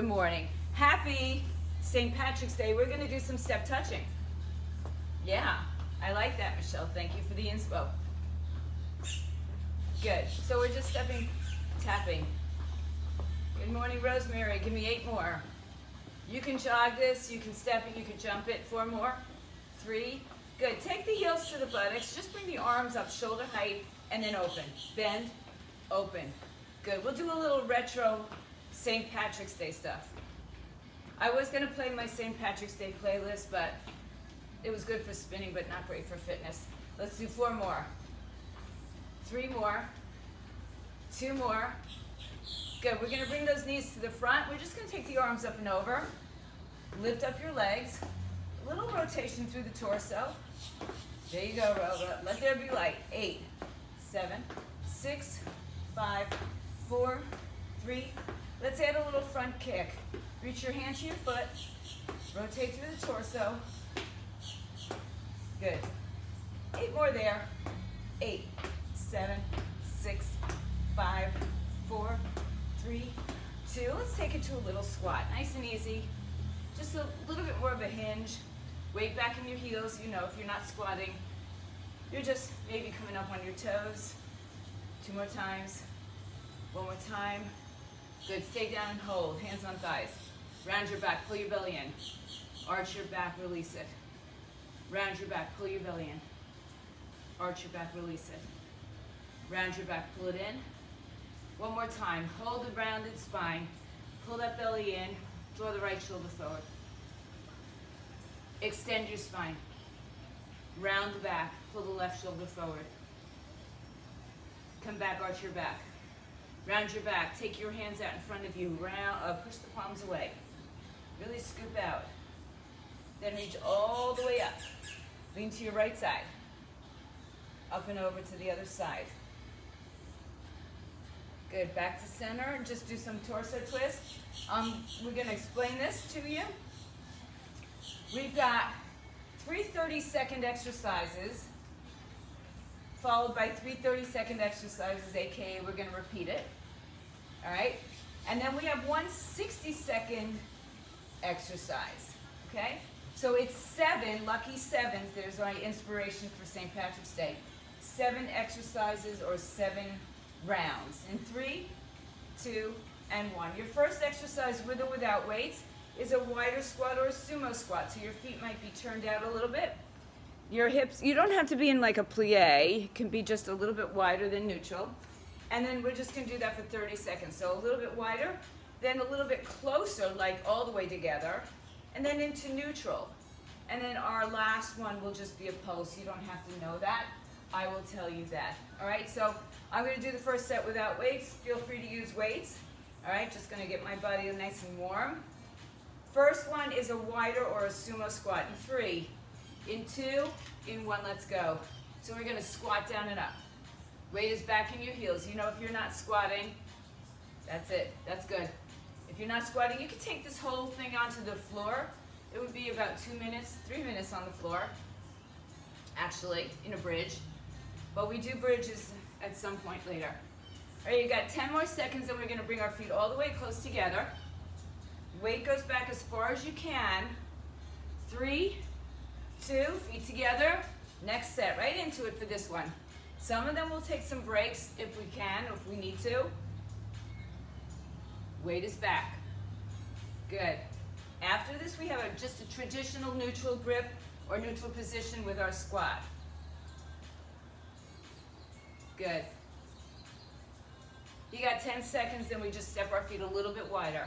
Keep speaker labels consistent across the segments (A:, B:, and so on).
A: Good morning. Happy St. Patrick's Day. We're going to do some step touching. Yeah, I like that, Michelle. Thank you for the inspo. Good. So we're just stepping, tapping. Good morning, Rosemary. Give me 8 more. You can jog this, you can step it, you can jump it. 4 more. 3. Good. Take the heels to the buttocks. Just bring the arms up shoulder height and then open. Bend, open. Good. We'll do a little retro St. Patrick's Day stuff. I was going to play my St. Patrick's Day playlist, but it was good for spinning, but not great for fitness. Let's do 4 more. 3 more. 2 more. Good. We're going to bring those knees to the front. We're just going to take the arms up and over. Lift up your legs. A little rotation through the torso. There you go, Rosa. Let there be light. 8, 7, 6, 5, 4, 3. Let's add a little front kick. Reach your hand to your foot. Rotate through the torso. Good. 8 more there. 8, 7, 6, 5, 4, 3, 2. Let's take it to a little squat. Nice and easy. Just a little bit more of a hinge. Weight back in your heels. You know, if you're not squatting, you're just maybe coming up on your toes. 2 more times. 1 more time. Good. Stay down and hold. Hands on thighs. Round your back. Pull your belly in. Arch your back. Release it. Round your back. Pull your belly in. Arch your back. Release it. Round your back. Pull it in. 1 more time. Hold the rounded spine. Pull that belly in. Draw the right shoulder forward. Extend your spine. Round the back. Pull the left shoulder forward. Come back. Arch your back. Round your back. Take your hands out in front of you. Push the palms away. Really scoop out. Then reach all the way up. Lean to your right side. Up and over to the other side. Good. Back to center. Just do some torso twists. We're going to explain this to you. We've got 3 30-second exercises followed by 3 30-second exercises, aka we're going to repeat it. All right? And then we have 1 60-second exercise. Okay? So it's 7, lucky 7s. There's my inspiration for St. Patrick's Day. 7 exercises or 7 rounds. In 3, 2, and 1. Your first exercise with or without weights is a wider squat or a sumo squat. So your feet might be turned out a little bit. Your hips, you don't have to be in like a plie. It can be just a little bit wider than neutral. And then we're just going to do that for 30 seconds. So a little bit wider, then a little bit closer, like all the way together, and then into neutral. And then our last one will just be a pulse. You don't have to know that. I will tell you that. All right, so I'm going to do the first set without weights. Feel free to use weights. All right, just going to get my body nice and warm. First one is a wider or a sumo squat in 3. In 2, in 1, let's go. So we're going to squat down and up. Weight is back in your heels. You know, if you're not squatting, that's it. That's good. If you're not squatting, you can take this whole thing onto the floor. It would be about 2 minutes, 3 minutes on the floor, actually, in a bridge. But we do bridges at some point later. All right, you got 10 more seconds, and we're going to bring our feet all the way close together. Weight goes back as far as you can. 3, 2, feet together. Next set, right into it for this one. Some of them will take some breaks if we can, or if we need to. Weight is back. Good. After this, we have just a traditional neutral grip or neutral position with our squat. Good. You got 10 seconds, then we just step our feet a little bit wider.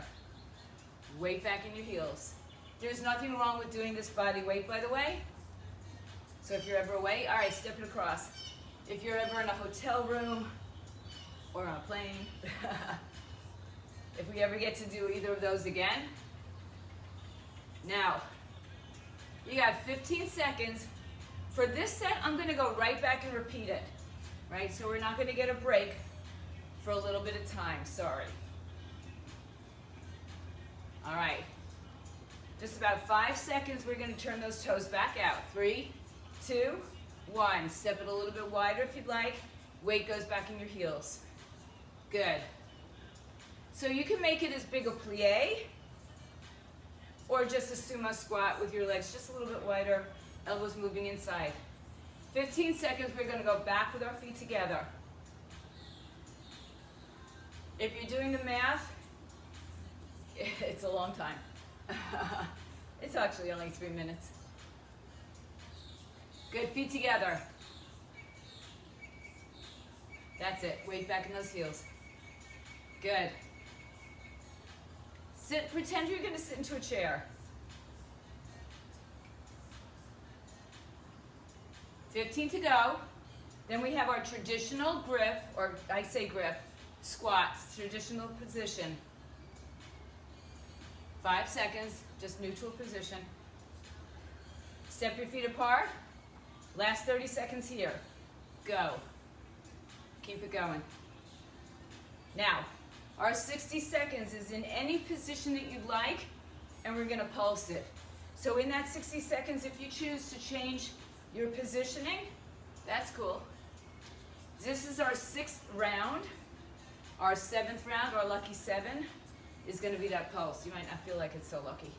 A: Weight back in your heels. There's nothing wrong with doing this body weight, by the way. So if you're ever away, all right, step it across. If you're ever in a hotel room or on a plane, if we ever get to do either of those again. Now, you got 15 seconds. For this set, I'm going to go right back and repeat it. Right? So we're not going to get a break for a little bit of time. Sorry. All right. Just about 5 seconds, we're going to turn those toes back out. 3, 2, 1. Step it a little bit wider if you'd like. Weight goes back in your heels. Good. So you can make it as big a plie or just a sumo squat with your legs just a little bit wider, elbows moving inside. 15 seconds, we're going to go back with our feet together. If you're doing the math, it's a long time. It's actually only 3 minutes. Good, feet together. That's it, weight back in those heels. Good. Sit, pretend you're going to sit into a chair. 15 to go. Then we have our traditional grip, or I say grip, squats, traditional position. 5 seconds, just neutral position. Step your feet apart. Last 30 seconds here. Go. Keep it going. Now, our 60 seconds is in any position that you'd like, and we're gonna pulse it. So in that 60 seconds, if you choose to change your positioning, that's cool. This is our 6th round. Our 7th round, our lucky 7, is gonna be that pulse. You might not feel like it's so lucky.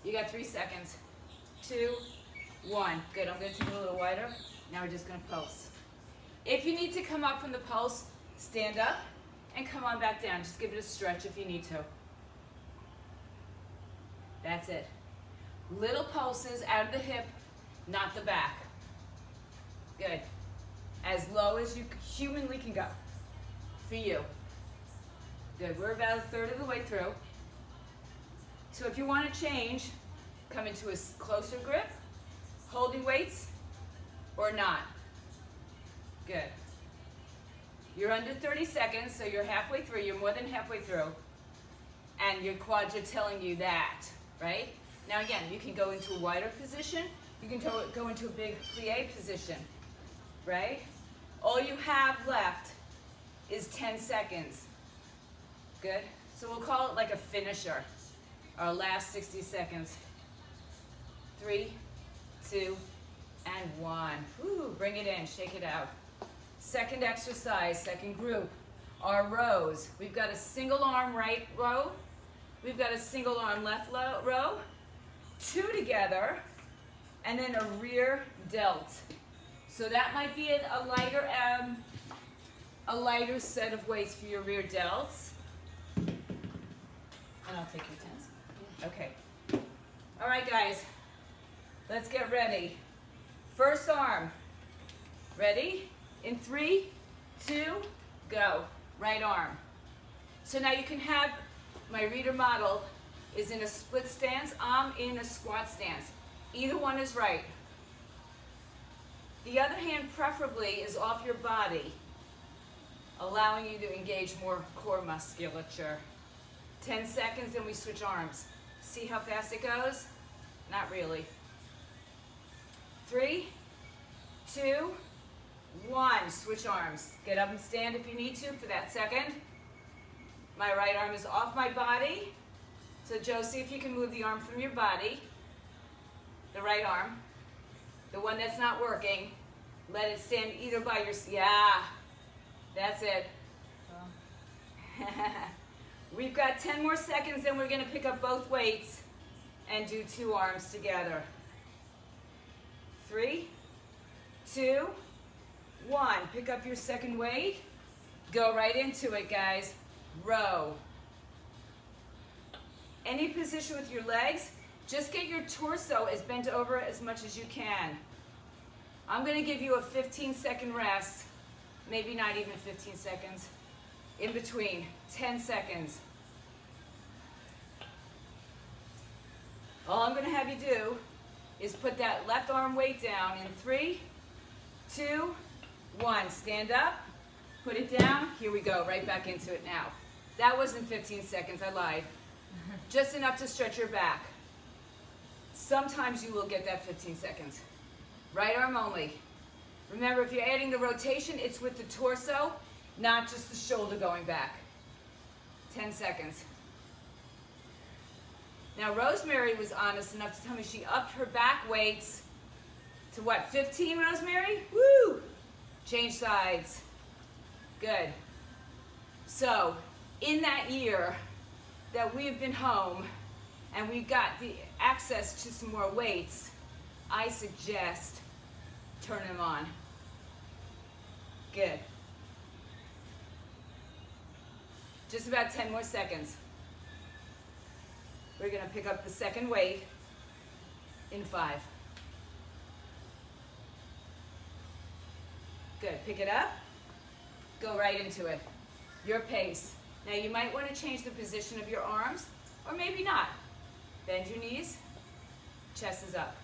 A: You got 3 seconds. 2, 1. Good, I'm gonna take it a little wider. Now we're just gonna pulse. If you need to come up from the pulse, stand up and come on back down. Just give it a stretch if you need to. That's it. Little pulses out of the hip, not the back. Good. As low as you humanly can go. For you. Good. We're about a third of the way through. So if you want to change, come into a closer grip, holding weights, or not. Good. You're under 30 seconds, so you're halfway through. You're more than halfway through. And your quads are telling you that, right? Now again, you can go into a wider position. You can go into a big plie position, right? All you have left is 10 seconds. Good? So we'll call it like a finisher. Our last 60 seconds. 3, 2, and 1. Woo, bring it in, shake it out. Second exercise, second group, our rows. We've got a single arm right row. We've got a single arm left row. 2 together, and then a rear delt. So that might be a lighter set of weights for your rear delts. And I'll take your 10s. Okay. All right, guys. Let's get ready. First arm. Ready? In 3, 2, go. Right arm. So now you can have, my reader model is in a split stance. I'm in a squat stance. Either one is right. The other hand preferably is off your body, allowing you to engage more core musculature. 10 seconds, then we switch arms. See how fast it goes? Not really. 3, 2, 1. Switch arms. Get up and stand if you need to for that second. My right arm is off my body. So Joe, see if you can move the arm from your body. The right arm. The one that's not working. Let it stand either by your, yeah. That's it. We've got 10 more seconds, then we're gonna pick up both weights and do 2 arms together. 3, 2, 1. Pick up your second weight. Go right into it, guys. Row. Any position with your legs, just get your torso as bent over as much as you can. I'm going to give you a 15-second rest, maybe not even 15 seconds. In between, 10 seconds. All I'm going to have you do is put that left arm weight down in 3, 2, 1. Stand up, put it down. Here we go, right back into it now. That wasn't 15 seconds, I lied. Just enough to stretch your back. Sometimes you will get that 15 seconds. Right arm only. Remember, if you're adding the rotation, it's with the torso, not just the shoulder going back. 10 seconds. Now, Rosemary was honest enough to tell me she upped her back weights to what, 15, Rosemary? Woo! Change sides. Good. So, in that year that we've been home, and we've got the access to some more weights, I suggest turn them on. Good. Just about 10 more seconds. We're gonna pick up the second weight in 5. Good, pick it up, go right into it. Your pace. Now you might want to change the position of your arms, or maybe not. Bend your knees, chest is up.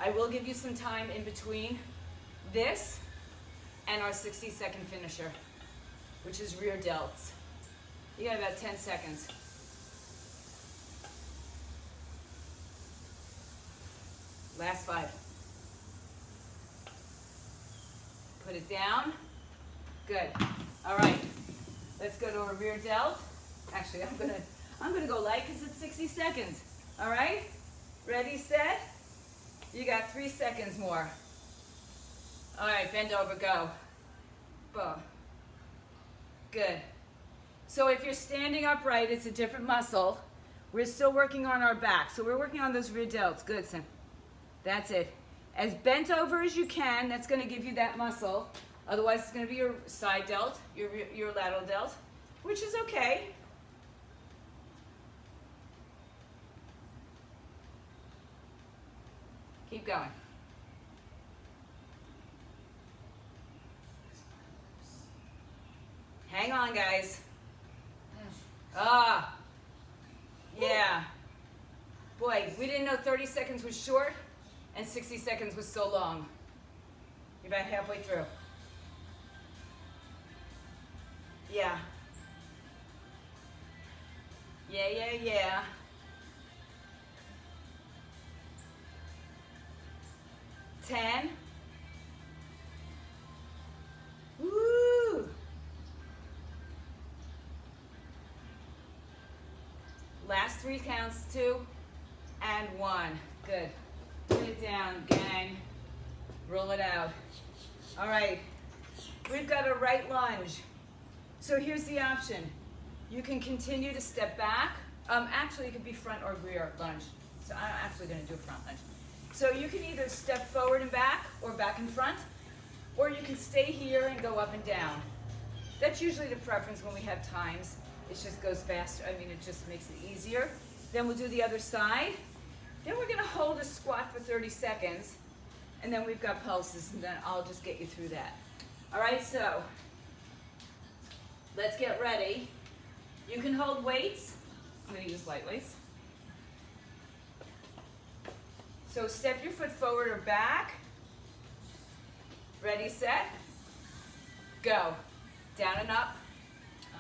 A: I will give you some time in between this and our 60-second finisher, which is rear delts. You got about 10 seconds. Last 5. Put it down. Good. All right. Let's go to a rear delt. Actually, I'm gonna go light because it's 60 seconds. All right? Ready, set? You got 3 seconds more. All right, bend over, go. Boom. Good. So if you're standing upright, it's a different muscle. We're still working on our back. So we're working on those rear delts. Good, Sim. That's it. As bent over as you can, that's gonna give you that muscle. Otherwise, it's gonna be your side delt, your lateral delt, which is okay. Keep going. Hang on, guys. Ah, yeah. Boy, we didn't know 30 seconds was short and 60 seconds was so long. You're about halfway through. Yeah. Yeah, yeah, yeah. 10. Woo! Last 3 counts, 2 and 1. Good. Put it down, gang. Roll it out. All right. We've got a right lunge. So here's the option. You can continue to step back. Actually, it could be front or rear lunge. So I'm actually going to do a front lunge. So you can either step forward and back or back and front, or you can stay here and go up and down. That's usually the preference when we have times. It just goes faster. I mean, it just makes it easier. Then we'll do the other side. Then we're going to hold a squat for 30 seconds, and then we've got pulses, and then I'll just get you through that. All right, so let's get ready. You can hold weights. I'm going to use light weights. So step your foot forward or back. Ready, set, go. Down and up.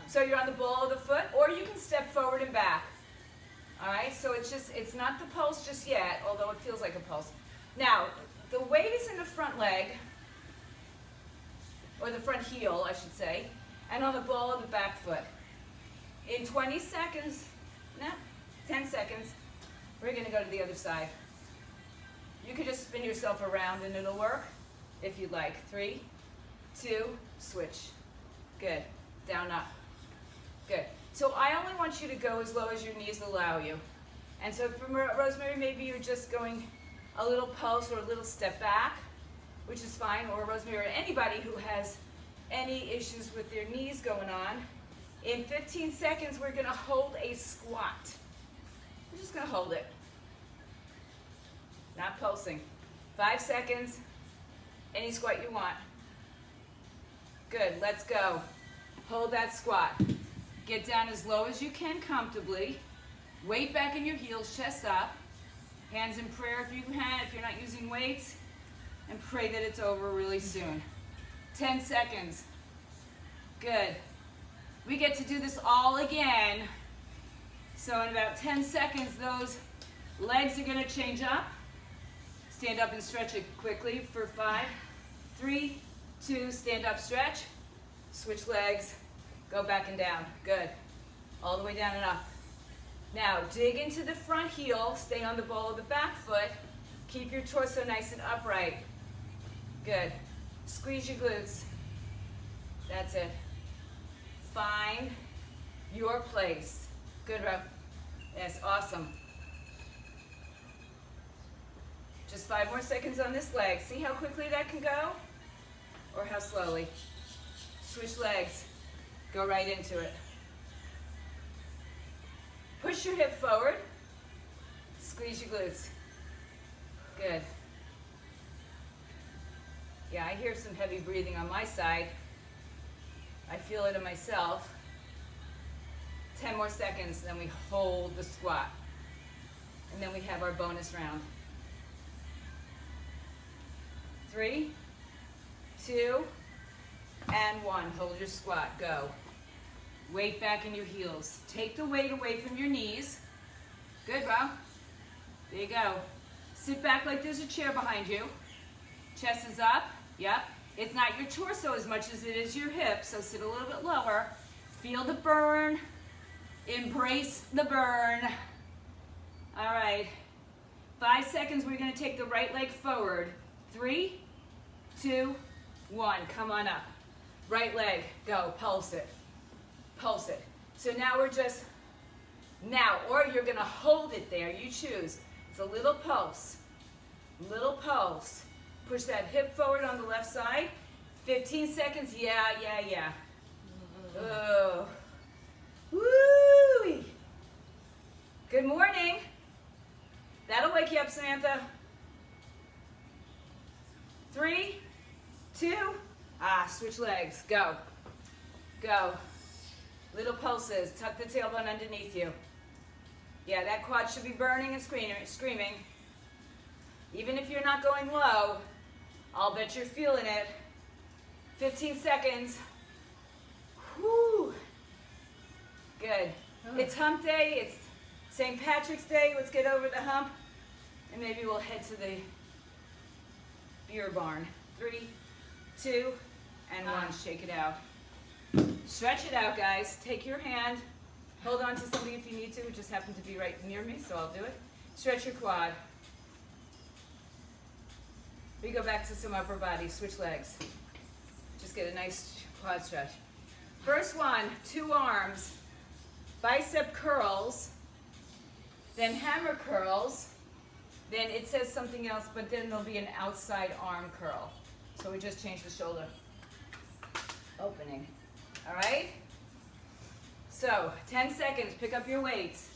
A: So you're on the ball of the foot, or you can step forward and back. All right, so it's not the pulse just yet, although it feels like a pulse. Now, the weight is in the front leg, or the front heel, I should say, and on the ball of the back foot. In 20 seconds, no, 10 seconds, we're gonna go to the other side. You can just spin yourself around and it'll work if you'd like. 3, 2, switch. Good, down, up. Good. So I only want you to go as low as your knees allow you. And so for Rosemary, maybe you're just going a little pulse or a little step back, which is fine, or Rosemary, or anybody who has any issues with their knees going on. In 15 seconds, we're gonna hold a squat. We're just gonna hold it. Not pulsing. 5 seconds, any squat you want. Good, let's go. Hold that squat. Get down as low as you can comfortably. Weight back in your heels, chest up. Hands in prayer if you can, if you're not using weights. And pray that it's over really soon. 10 seconds. Good. We get to do this all again. So in about 10 seconds, those legs are gonna change up. Stand up and stretch it quickly for 5, 3, 2, stand up, stretch. Switch legs, go back and down. Good. All the way down and up. Now, dig into the front heel, stay on the ball of the back foot. Keep your torso nice and upright. Good. Squeeze your glutes. That's it. Find your place. Good, Rob. Yes, awesome. Just 5 more seconds on this leg. See how quickly that can go? Or how slowly? Switch legs. Go right into it. Push your hip forward. Squeeze your glutes. Good. Yeah, I hear some heavy breathing on my side. I feel it in myself. 10 more seconds, then we hold the squat. And then we have our bonus round. 3, 2, and 1. Hold your squat. Go. Weight back in your heels. Take the weight away from your knees. Good, bro. There you go. Sit back like there's a chair behind you. Chest is up. Yep. It's not your torso as much as it is your hips, so sit a little bit lower. Feel the burn. Embrace the burn. All right. 5 seconds, we're going to take the right leg forward. 3, 2, 1. Come on up. Right leg. Go. Pulse it. Pulse it. So now we're just, or you're going to hold it there. You choose. It's a little pulse. Little pulse. Push that hip forward on the left side. 15 seconds. Yeah. Oh. Woo! Good morning. That'll wake you up, Samantha. 3, 2, switch legs. Go. Go. Little pulses. Tuck the tailbone underneath you. Yeah, that quad should be burning and screaming. Even if you're not going low, I'll bet you're feeling it. 15 seconds. Whew. Good. It's hump day. It's St. Patrick's Day. Let's get over the hump. And maybe we'll head to the beer barn. 3, 2, and 1. Shake it out. Stretch it out, guys. Take your hand. Hold on to something if you need to. It just happened to be right near me, so I'll do it. Stretch your quad. We go back to some upper body. Switch legs. Just get a nice quad stretch. First one, 2 arms. Bicep curls. Then hammer curls. Then it says something else, but then there'll be an outside arm curl. So we just changed the shoulder opening. All right? So 10 seconds, pick up your weights.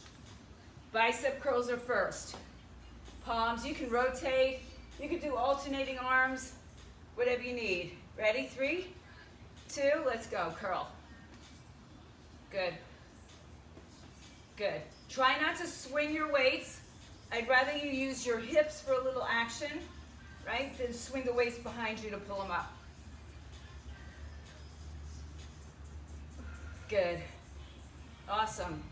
A: Bicep curls are first. Palms, you can rotate. You can do alternating arms, whatever you need. Ready? 3, 2, let's go. Curl. Good. Good. Try not to swing your weights. I'd rather you use your hips for a little action, right, than swing the weights behind you to pull them up. Good. Awesome.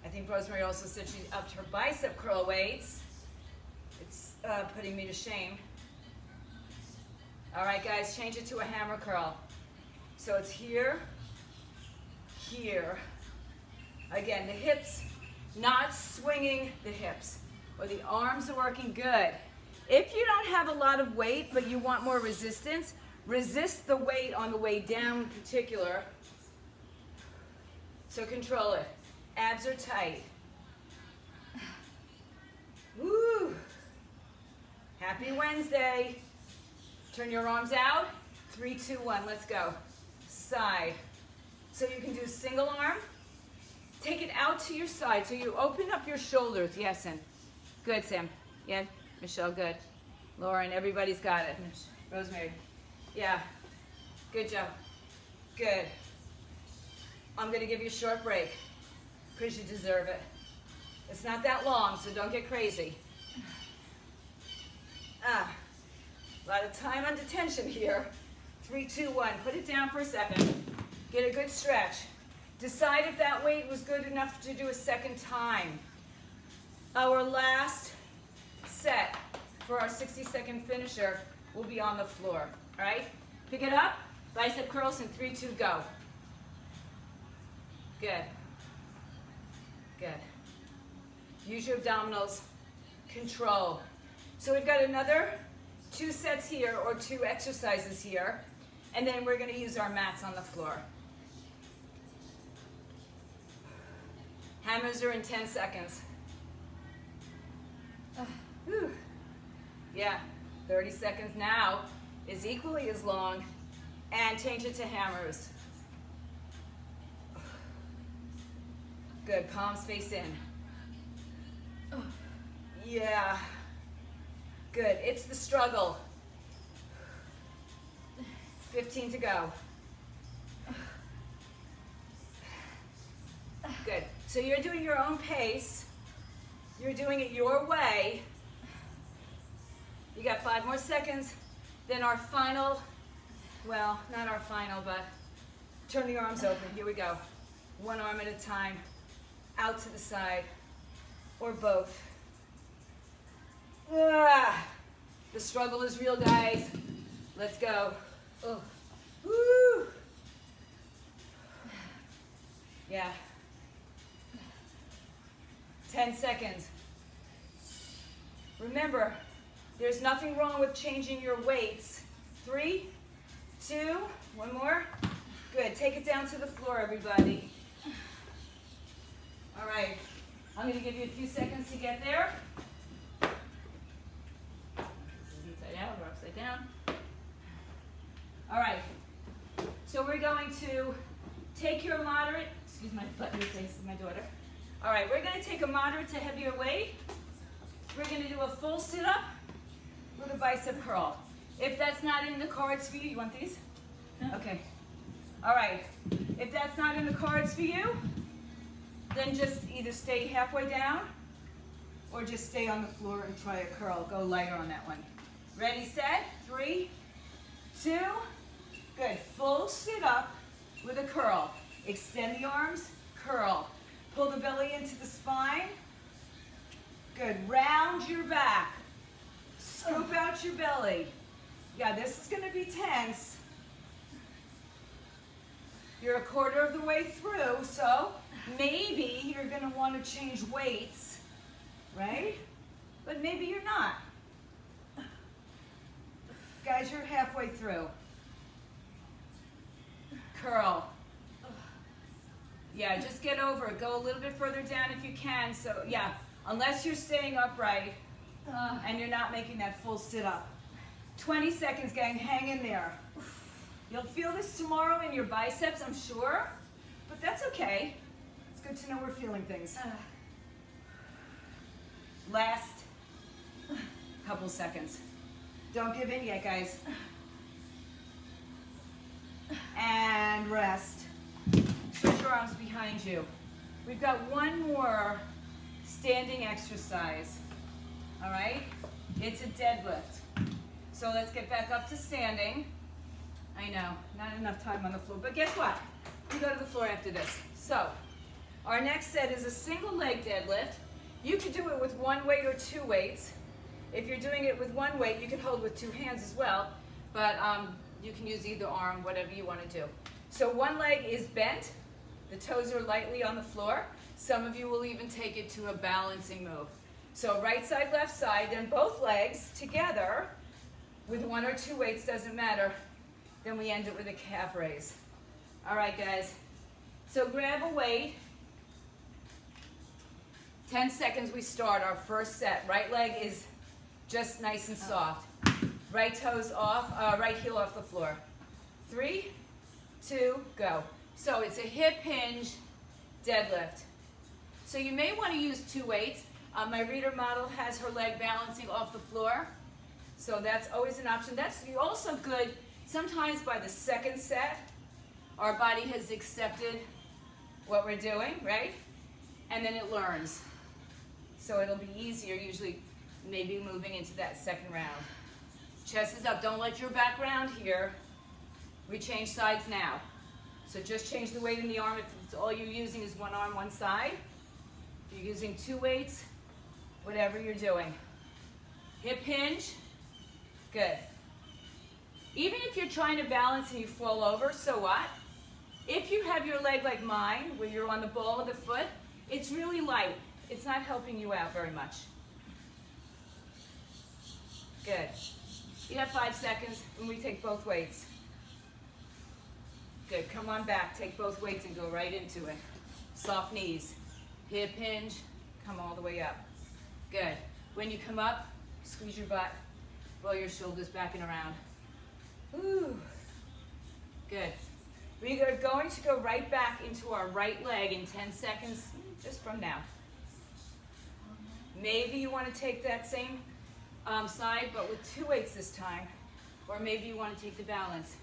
A: I think Rosemary also said she upped her bicep curl weights. It's putting me to shame. All right, guys, change it to a hammer curl. So it's here, here. Again, the hips, not swinging the hips. Or the arms are working good. If you don't have a lot of weight, but you want more resistance, resist the weight on the way down in particular. So control it. Abs are tight. Woo! Happy Wednesday. Turn your arms out. 3, 2, 1, let's go. Side. So you can do single arm. Take it out to your side. So you open up your shoulders. Yes, Sam. Good, Sam. Yeah, Michelle, good. Lauren, everybody's got it. Rosemary. Yeah. Good job. Good. I'm going to give you a short break because you deserve it. It's not that long, so don't get crazy. A lot of time under tension here. 3, 2, 1. Put it down for a second. Get a good stretch. Decide if that weight was good enough to do a second time. Our last set for our 60-second finisher will be on the floor. All right? Pick it up. Bicep curls in 3, 2, go. Good. Good. Use your abdominals. Control. So we've got another 2 sets here, or 2 exercises here, and then we're going to use our mats on the floor. Hammers are in 10 seconds. Yeah, 30 seconds now is equally as long, and change it to hammers. Good, palms face in. Yeah, good, it's the struggle. 15 to go. Good, so you're doing your own pace. You're doing it your way. You got 5 more seconds. Then our final, well, not our final, but turn the arms open. Here we go. One arm at a time, out to the side, or both. Ah, the struggle is real, guys. Let's go. Oh. Woo. Yeah. 10 seconds. Remember, there's nothing wrong with changing your weights. 3, 2, one more. Good, take it down to the floor, everybody. All right, I'm gonna give you a few seconds to get there. This is inside out or upside down. All right, so we're going to take your moderate, excuse my button face is my daughter. All right, we're gonna take a moderate to heavier weight. We're gonna do a full sit-up with a bicep curl. If that's not in the cards for you, you want these? No. Okay. All right, if that's not in the cards for you, then just either stay halfway down or just stay on the floor and try a curl. Go lighter on that one. Ready, set, 3, 2, good. Full sit up with a curl. Extend the arms, curl. Pull the belly into the spine. Good, round your back. Scoop out your belly. Yeah, this is gonna be tense. You're a quarter of the way through, so maybe you're gonna wanna change weights, right? But maybe you're not. Guys, you're halfway through. Curl. Yeah, just get over it. Go a little bit further down if you can. So yeah, unless you're staying upright and you're not making that full sit up. 20 seconds, gang, hang in there. You'll feel this tomorrow in your biceps, I'm sure, but that's okay. It's good to know we're feeling things. Last couple seconds. Don't give in yet, guys. And rest. Stretch your arms behind you. We've got one more standing exercise, all right? It's a deadlift. So let's get back up to standing. I know, not enough time on the floor, but guess what? We go to the floor after this. So, our next set is a single leg deadlift. You could do it with one weight or 2 weights. If you're doing it with one weight, you can hold with 2 hands as well, but you can use either arm, whatever you want to do. So one leg is bent, the toes are lightly on the floor. Some of you will even take it to a balancing move. So right side, left side, then both legs together with 1 or 2 weights, doesn't matter. Then we end it with a calf raise. All right, guys. So grab a weight. 10 seconds we start our first set. Right leg is just nice and soft. Right toes off, right heel off the floor. 3, 2, go. So it's a hip hinge deadlift. So you may want to use 2 weights. My reader model has her leg balancing off the floor. So that's always an option. That's also good. Sometimes by the second set, our body has accepted what we're doing, right? And then it learns. So it'll be easier, usually maybe moving into that second round. Chest is up. Don't let your back round here. We change sides now. So just change the weight in the arm. If it's all you're using is one arm, one side. If you're using 2 weights, whatever you're doing. Hip hinge. Good. Even if you're trying to balance and you fall over, so what? If you have your leg like mine, where you're on the ball of the foot, it's really light. It's not helping you out very much. Good. You have 5 seconds when we take both weights. Good, come on back, take both weights and go right into it. Soft knees, hip hinge, come all the way up. Good. When you come up, squeeze your butt Roll your shoulders back and around. Ooh. Good. We are going to go right back into our right leg in 10 seconds, just from now. Maybe you want to take that same side, but with 2 weights this time. Or maybe you want to take the balance.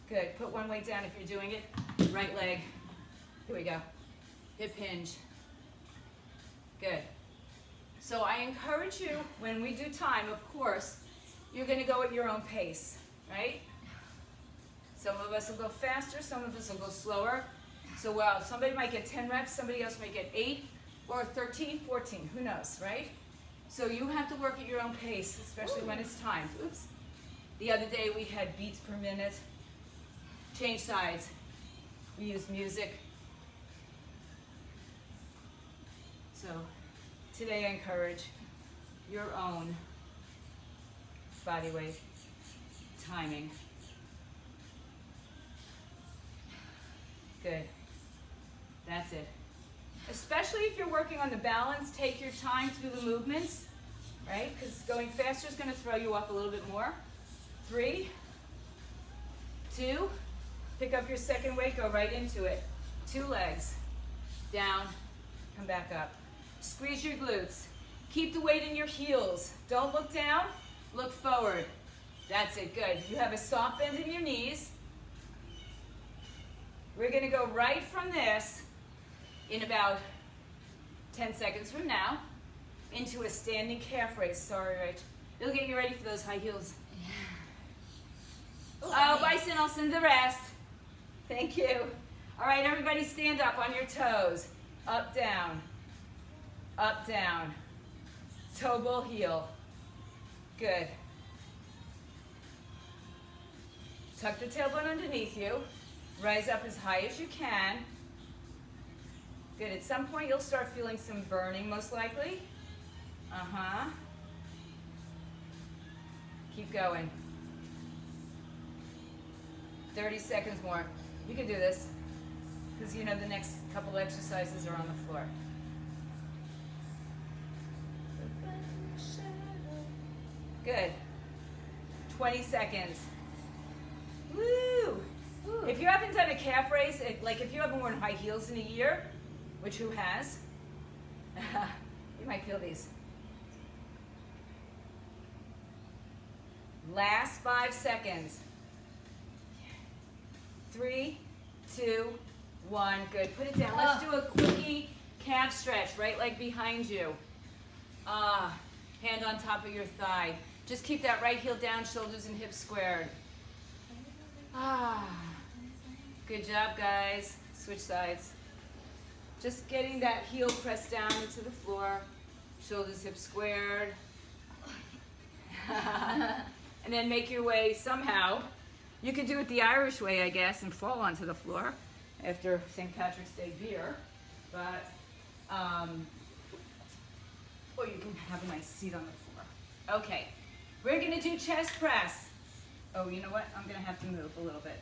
A: Good. Put 1 weight down if you're doing it. Right leg. Here we go. Hip hinge. Good. So I encourage you, when we do time, of course, you're going to go at your own pace, right? Some of us will go faster, some of us will go slower. So while somebody might get 10 reps, somebody else might get 8 or 13, 14, who knows, right? So you have to work at your own pace, especially when it's time. Oops. The other day we had beats per minute. Change sides. We used music. So today I encourage your own body weight timing. Good. That's it. Especially if you're working on the balance, take your time through the movements, right? Because going faster is going to throw you off a little bit more. 3, 2, pick up your second weight, go right into it. 2 legs. Down, come back up. Squeeze your glutes. Keep the weight in your heels. Don't look down, look forward. That's it, good. You have a soft bend in your knees. We're going to go right from this in about 10 seconds from now into a standing calf raise. Sorry, Rach. It'll get you ready for those high heels. Oh, Bison, I'll send the rest. Thank you. All right, everybody stand up on your toes. Up, down. Up, down. Toe ball heel. Good. Tuck the tailbone underneath you. Rise up as high as you can. Good. At some point, you'll start feeling some burning, most likely. Keep going. 30 seconds more. You can do this, because you know the next couple exercises are on the floor. Good. 20 seconds. Woo! If you haven't done a calf raise, like if you haven't worn high heels in a year, which who has, you might feel these. Last 5 seconds. 3, 2, 1. Good. Put it down. Let's do a quickie calf stretch. Right leg behind you. Hand on top of your thigh. Just keep that right heel down, shoulders and hips squared. Good job, guys. Switch sides. Just getting that heel pressed down into the floor. Shoulders, hips squared. And then make your way somehow. You could do it the Irish way, I guess, and fall onto the floor after St. Patrick's Day beer. But, or you can have a nice seat on the floor. Okay, we're gonna do chest press. Oh, you know what? I'm gonna have to move a little bit.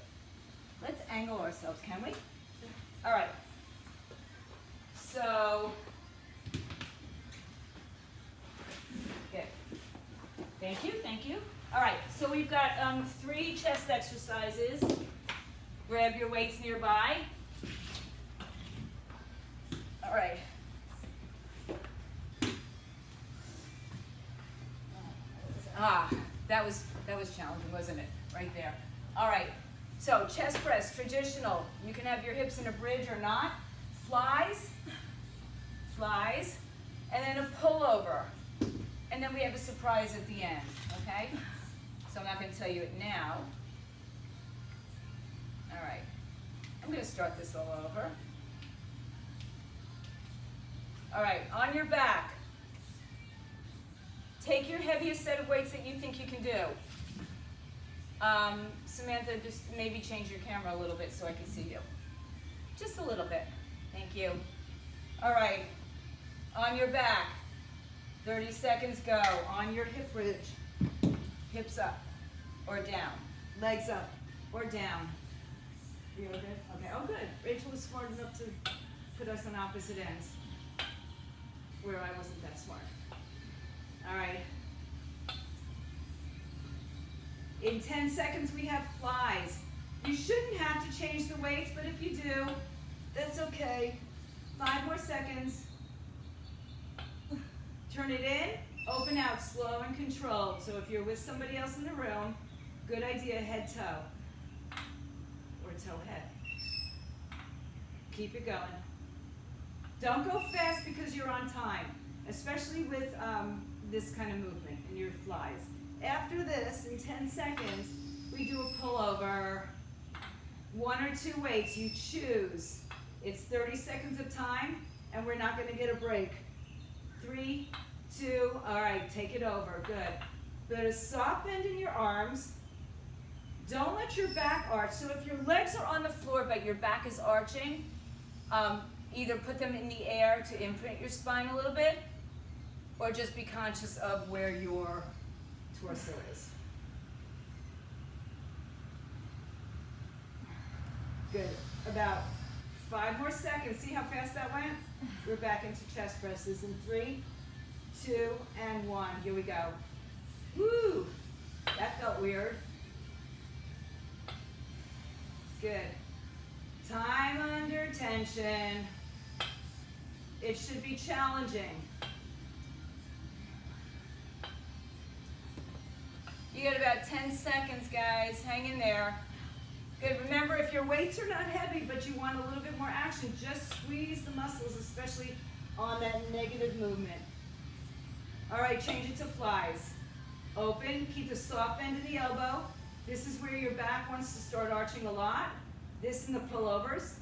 A: Let's angle ourselves, can we? All right. So, good. Thank you, thank you. All right, so we've got 3 chest exercises. Grab your weights nearby. All right. That was challenging, wasn't it? Right there. All right. So chest press, traditional. You can have your hips in a bridge or not. Flies, flies, and then a pullover. And then we have a surprise at the end, okay? So I'm not going to tell you it now. All right. I'm going to start this all over. All right, on your back. Take your heaviest set of weights that you think you can do. Samantha, just maybe change your camera a little bit so I can see you. Just a little bit. Thank you. All right, on your back. 30 seconds, go. On your hip bridge. Hips up or down. Legs up or down. You okay? Okay, oh good. Rachel was smart enough to put us on opposite ends, where I wasn't that smart. All right. In 10 seconds, we have flies. You shouldn't have to change the weights, but if you do, that's okay. 5 more seconds. Turn it in, open out, slow and controlled. So if you're with somebody else in the room, good idea, head toe. Or toe head. Keep it going. Don't go fast because you're on time, especially with this kind of movement in your flies. After this, in 10 seconds, we do a pullover. 1 or 2 weights, you choose. It's 30 seconds of time, and we're not gonna get a break. 3, 2, all right, take it over, good. Put a soft bend in your arms. Don't let your back arch. So if your legs are on the floor, but your back is arching, either put them in the air to imprint your spine a little bit, or just be conscious of where your torso is. Good. About 5 more seconds. See how fast that went? We're back into chest presses in 3, 2, and 1. Here we go. Woo! That felt weird. Good. Time under tension. It should be challenging. You got about 10 seconds, guys. Hang in there. Good. Remember, if your weights are not heavy, but you want a little bit more action, just squeeze the muscles, especially on that negative movement. All right, change it to flies. Open, keep a soft bend in the elbow. This is where your back wants to start arching a lot. This in the pullovers.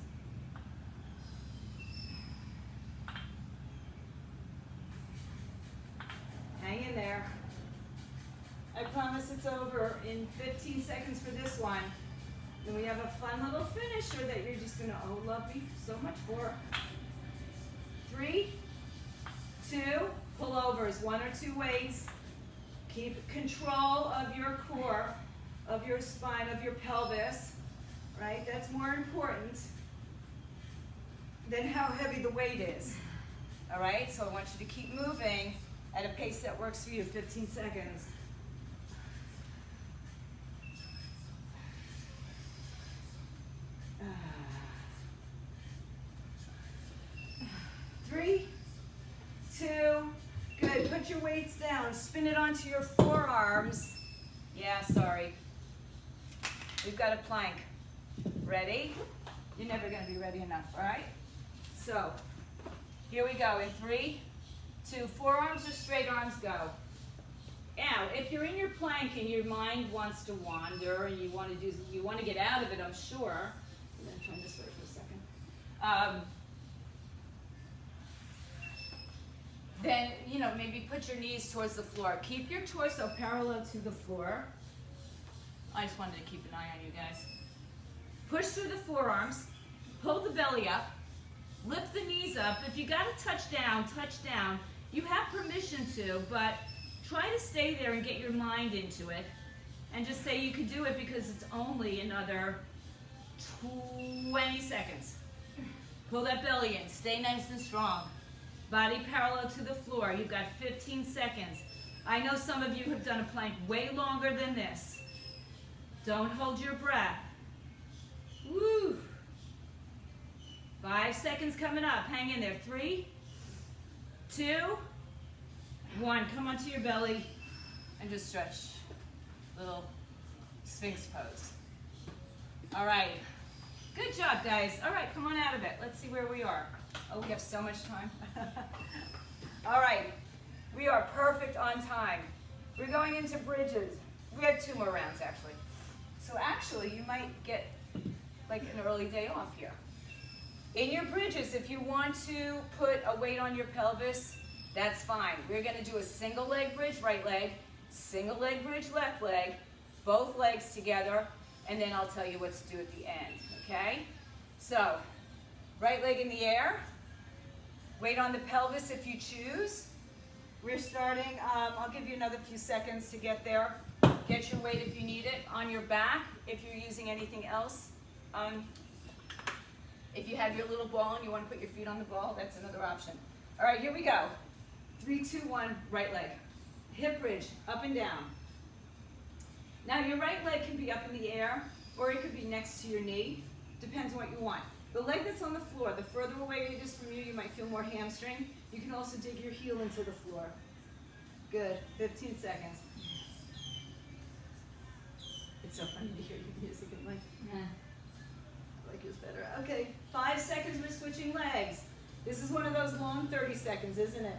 A: Hang in there. I promise it's over in 15 seconds for this one. Then we have a fun little finisher that you're just gonna, oh, love me so much for. 3, 2, pullovers, 1 or 2 weights. Keep control of your core, of your spine, of your pelvis, right? That's more important than how heavy the weight is, all right? So I want you to keep moving at a pace that works for you, 15 seconds. 3, 2, good. Put your weights down. Spin it onto your forearms. Yeah, sorry. We've got a plank. Ready? You're never going to be ready enough, all right? So, here we go. In 3, 2, forearms or straight arms, go. Now, if you're in your plank and your mind wants to wander and you want to get out of it, I'm sure. I'm going to turn this way for a second. Then, maybe put your knees towards the floor. Keep your torso parallel to the floor. I just wanted to keep an eye on you guys. Push through the forearms. Pull the belly up. Lift the knees up. If you got to touch down, touch down. You have permission to, but try to stay there and get your mind into it. And just say you could do it because it's only another 20 seconds. Pull that belly in. Stay nice and strong. Body parallel to the floor. You've got 15 seconds. I know some of you have done a plank way longer than this. Don't hold your breath. Woo! 5 seconds coming up. Hang in there. 3, 2, 1. Come onto your belly and just stretch. Little Sphinx pose. All right. Good job, guys. All right, come on out of it. Let's see where we are. Oh, we have so much time. All right, we are perfect on time. We're going into bridges. We have 2 more rounds, actually. So actually, you might get like an early day off here. In your bridges, if you want to put a weight on your pelvis, that's fine. We're gonna do a single leg bridge, right leg, single leg bridge, left leg, both legs together, and then I'll tell you what to do at the end, okay? So, right leg in the air, weight on the pelvis if you choose. We're starting, I'll give you another few seconds to get there. Get your weight if you need it on your back, if you're using anything else. If you have your little ball and you want to put your feet on the ball, that's another option. All right, here we go. 3, 2, 1, right leg. Hip bridge, up and down. Now your right leg can be up in the air, or it could be next to your knee. Depends on what you want. The leg that's on the floor, the further away it is from you, you might feel more hamstring. You can also dig your heel into the floor. Good, 15 seconds. It's so funny to hear your music and like, I like yours better. Okay, 5 seconds we're switching legs. This is one of those long 30 seconds, isn't it?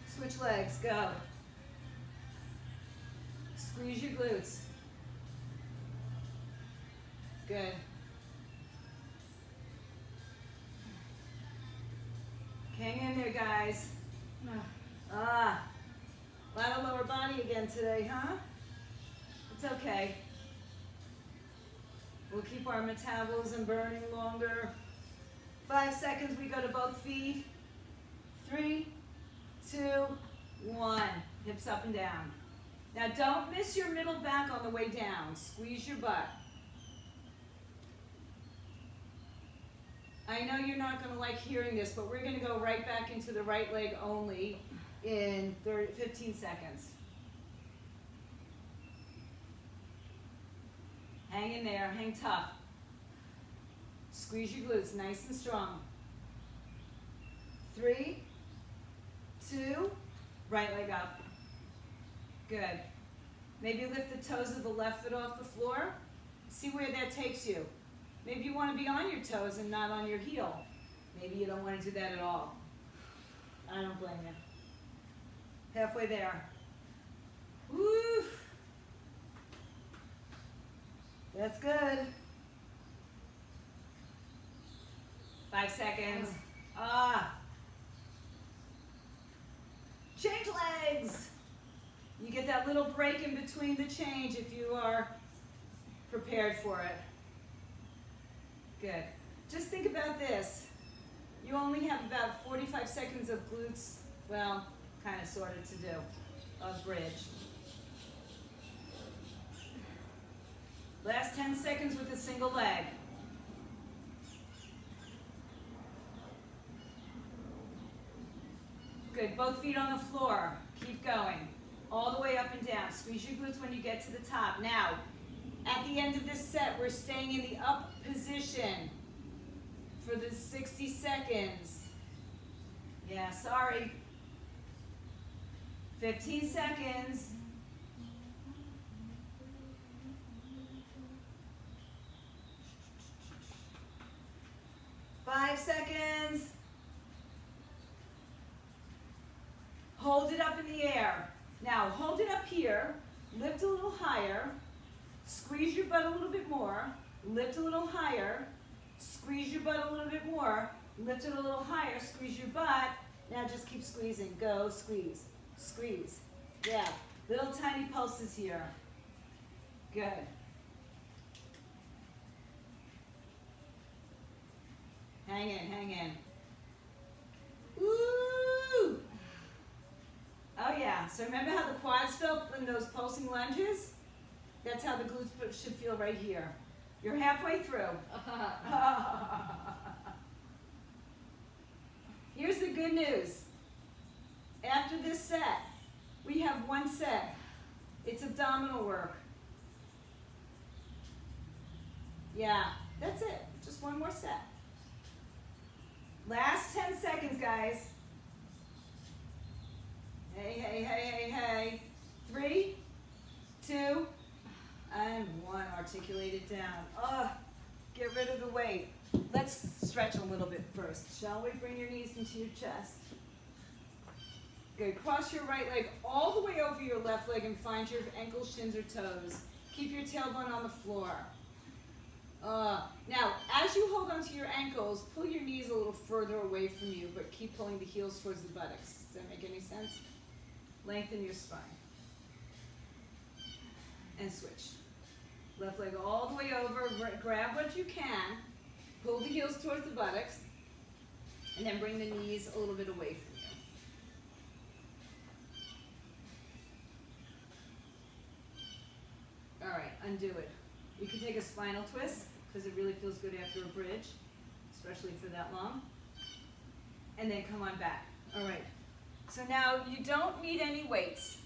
A: Switch legs, go. Squeeze your glutes. Good. Hang in there, guys. A lot of lower body again today, huh? It's okay. We'll keep our metabolism burning longer. 5 seconds, we go to both feet. 3, 2, 1. Hips up and down. Now don't miss your middle back on the way down. Squeeze your butt. I know you're not going to like hearing this, but we're going to go right back into the right leg only in 15 seconds. Hang in there, hang tough. Squeeze your glutes nice and strong. 3, 2, right leg up. Good. Maybe lift the toes of the left foot off the floor. See where that takes you. Maybe you want to be on your toes and not on your heel. Maybe you don't want to do that at all. I don't blame you. Halfway there. Woo! That's good. 5 seconds. Change legs. You get that little break in between the change if you are prepared for it. Good. Just think about this. You only have about 45 seconds of glutes, well, kind of sort of to do, of bridge. Last 10 seconds with a single leg. Good, both feet on the floor. Keep going. All the way up and down. Squeeze your glutes when you get to the top. Now, at the end of this set, we're staying in the up position for the 60 seconds. Yeah, sorry. 15 seconds. Five seconds. Hold it up in the air. Now, hold it up here. Lift a little higher. Squeeze your butt a little bit more. Lift a little higher. Squeeze your butt a little bit more. Lift it a little higher. Squeeze your butt. Now just keep squeezing. Go, squeeze. Squeeze. Yeah. Little tiny pulses here. Good. Hang in, hang in. Woo! Oh yeah. So remember how the quads felt in those pulsing lunges? That's how the glutes should feel right here. You're halfway through. Here's the good news. After this set, we have one set. It's abdominal work. Yeah, that's it. Just one more set. Last 10 seconds, guys. Hey, hey, hey, hey, hey. 3, 2, and 1. Articulate it down. Get rid of the weight. Let's stretch a little bit first, shall we? Bring your knees into your chest. Good. Cross your right leg all the way over your left leg and find your ankles, shins, or toes. Keep your tailbone on the floor. Now, as you hold onto your ankles, pull your knees a little further away from you, but keep pulling the heels towards the buttocks. Does that make any sense? Lengthen your spine. And switch. Left leg all the way over, grab what you can, pull the heels towards the buttocks, and then bring the knees a little bit away from you. All right, undo it. You can take a spinal twist, because it really feels good after a bridge, especially for that long. And then come on back. All right. So now you don't need any weights.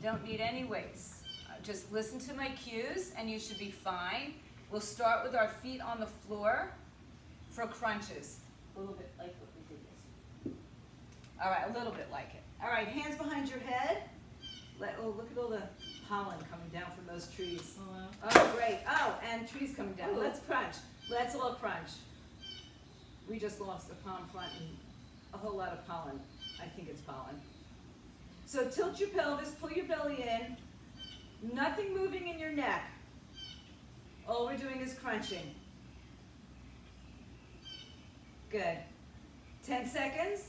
A: You don't need any weights. Just listen to my cues and you should be fine. We'll start with our feet on the floor for crunches. A little bit like what we did this. All right, a little bit like it. All right, hands behind your head. Oh, look at all the pollen coming down from those trees.
B: Oh, wow.
A: Oh, great. Oh, and trees coming down.
B: Ooh.
A: Let's crunch. Let's all crunch. We just lost a palm front and a whole lot of pollen. I think it's pollen. So tilt your pelvis, pull your belly in. Nothing moving in your neck. All we're doing is crunching. Good. 10 seconds.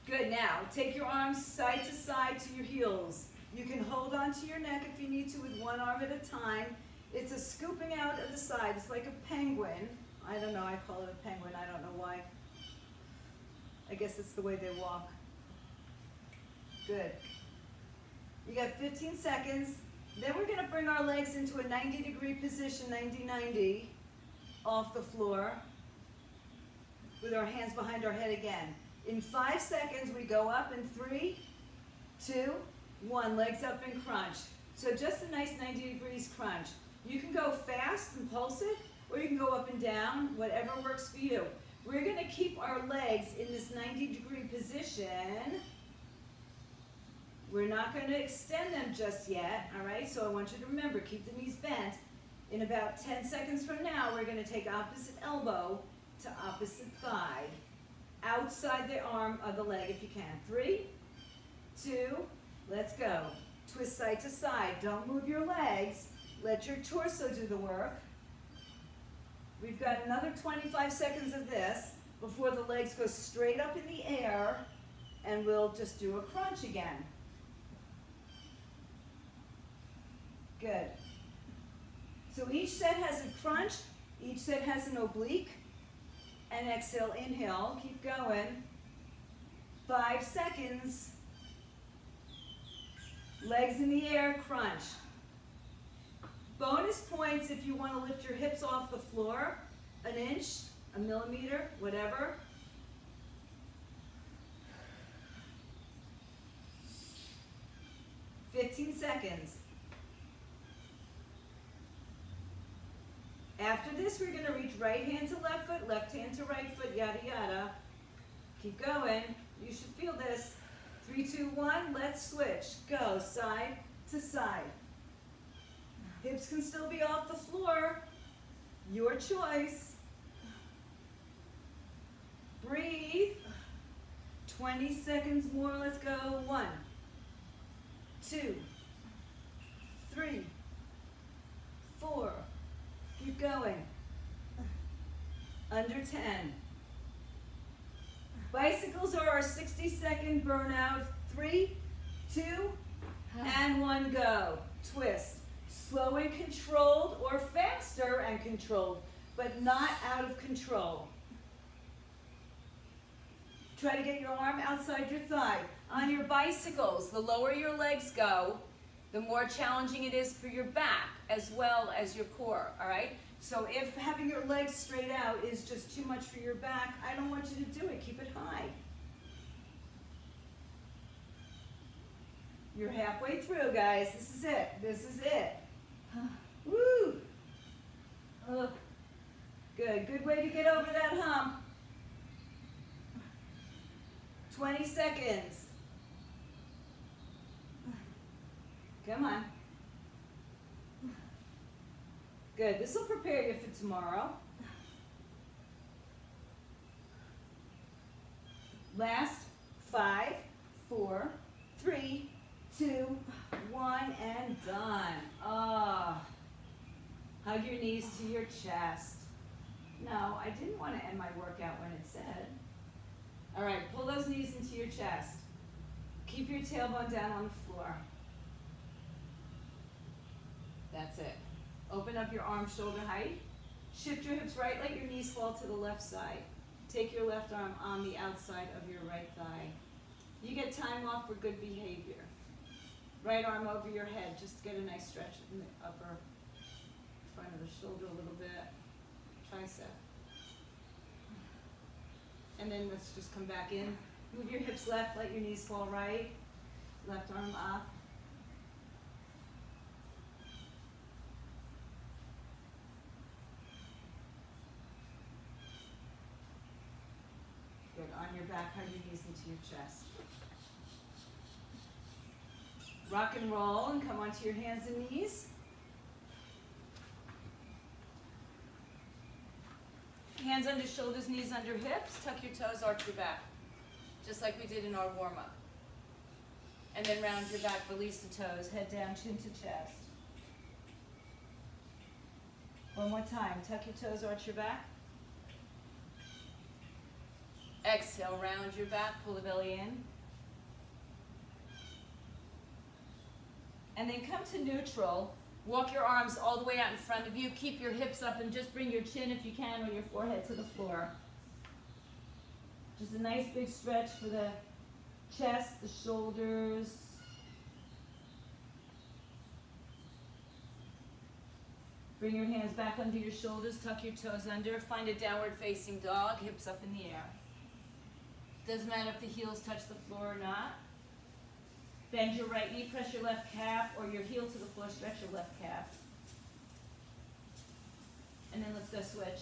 A: Good. Now, take your arms side to side to your heels. You can hold on to your neck if you need to with one arm at a time. It's a scooping out of the side. It's like a penguin. I don't know. I call it a penguin. I don't know why. I guess it's the way they walk. Good. You got 15 seconds. Then we're going to bring our legs into a 90-degree position, 90-90, off the floor, with our hands behind our head again. In 5 seconds, we go up in 3, 2, 1. Legs up and crunch. So just a nice 90 degrees crunch. You can go fast and pulse it, or you can go up and down, whatever works for you. We're going to keep our legs in this 90-degree position. We're not going to extend them just yet, all right? So I want you to remember, keep the knees bent. In about 10 seconds from now, we're going to take opposite elbow to opposite thigh. Outside the arm of the leg if you can. 3, 2, let's go. Twist side to side. Don't move your legs. Let your torso do the work. We've got another 25 seconds of this before the legs go straight up in the air, and we'll just do a crunch again. Good. So each set has a crunch, each set has an oblique, and exhale, inhale, keep going. 5 seconds. Legs in the air, crunch. Bonus points if you want to lift your hips off the floor, an inch, a millimeter, whatever. $15 seconds. After this, we're going to reach right hand to left hand to right foot, yada, yada. Keep going. You should feel this. 3, 2, 1, let's switch. Go side to side. Hips can still be off the floor. Your choice. Breathe. 20 seconds more. Let's go. 1, 2, 3, 4. Keep going. Under 10. Bicycles are our 60-second burnout. 3, 2, and 1, go. Twist. Slow and controlled, or faster and controlled, but not out of control. Try to get your arm outside your thigh. On your bicycles, the lower your legs go, the more challenging it is for your back as well as your core, all right? So if having your legs straight out is just too much for your back, I don't want you to do it. Keep it high. You're halfway through, guys. This is it. This is it. Woo! Oh. Good. Good way to get over that hump. 20 seconds. Come on. Good. This will prepare you for tomorrow. Last 5, 4, 3, 2, 1, and done. Ah. Hug your knees to your chest. No, I didn't want to end my workout when it said. All right, pull those knees into your chest. Keep your tailbone down on the floor. That's it. Open up your arms shoulder height. Shift your hips right, let your knees fall to the left side. Take your left arm on the outside of your right thigh. You get time off for good behavior. Right arm over your head, just to get a nice stretch in the upper front of the shoulder a little bit. Tricep. And then let's just come back in Move your hips left, let your knees fall right. Left arm up. Good. On your back, hug your knees into your chest. Rock and roll and come onto your hands and knees. Hands under shoulders, knees under hips. Tuck your toes, arch your back. Just like we did in our warm-up. And then round your back, release the toes, head down, chin to chest. One more time. Tuck your toes, arch your back. Exhale, round your back, pull the belly in. And then come to neutral. Walk your arms all the way out in front of you. Keep your hips up and just bring your chin, if you can, or your forehead to the floor. Just a nice big stretch for the chest, the shoulders. Bring your hands back under your shoulders. Tuck your toes under. Find a downward facing dog, hips up in the air. Doesn't matter if the heels touch the floor or not. Bend your right knee, press your left calf, or your heel to the floor, stretch your left calf. And then let's go switch.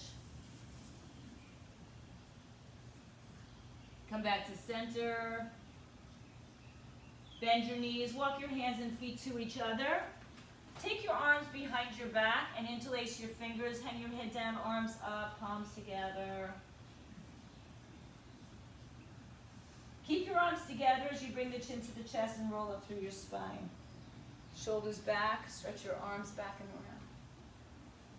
A: Come back to center. Bend your knees, walk your hands and feet to each other. Take your arms behind your back and interlace your fingers. Hang your head down, arms up, palms together. Keep your arms together as you bring the chin to the chest and roll up through your spine. Shoulders back, stretch your arms back and around.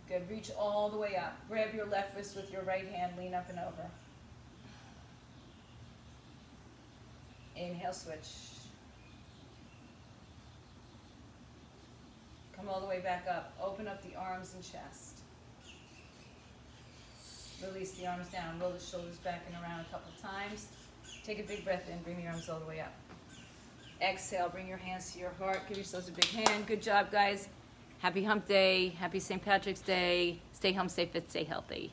A: Good, reach all the way up. Grab your left wrist with your right hand, lean up and over. Inhale, switch. Come all the way back up. Open up the arms and chest. Release the arms down. Roll the shoulders back and around a couple times. Take a big breath in. Bring the arms all the way up. Exhale. Bring your hands to your heart. Give yourselves a big hand. Good job, guys. Happy hump day. Happy St. Patrick's Day. Stay home, stay fit, stay healthy.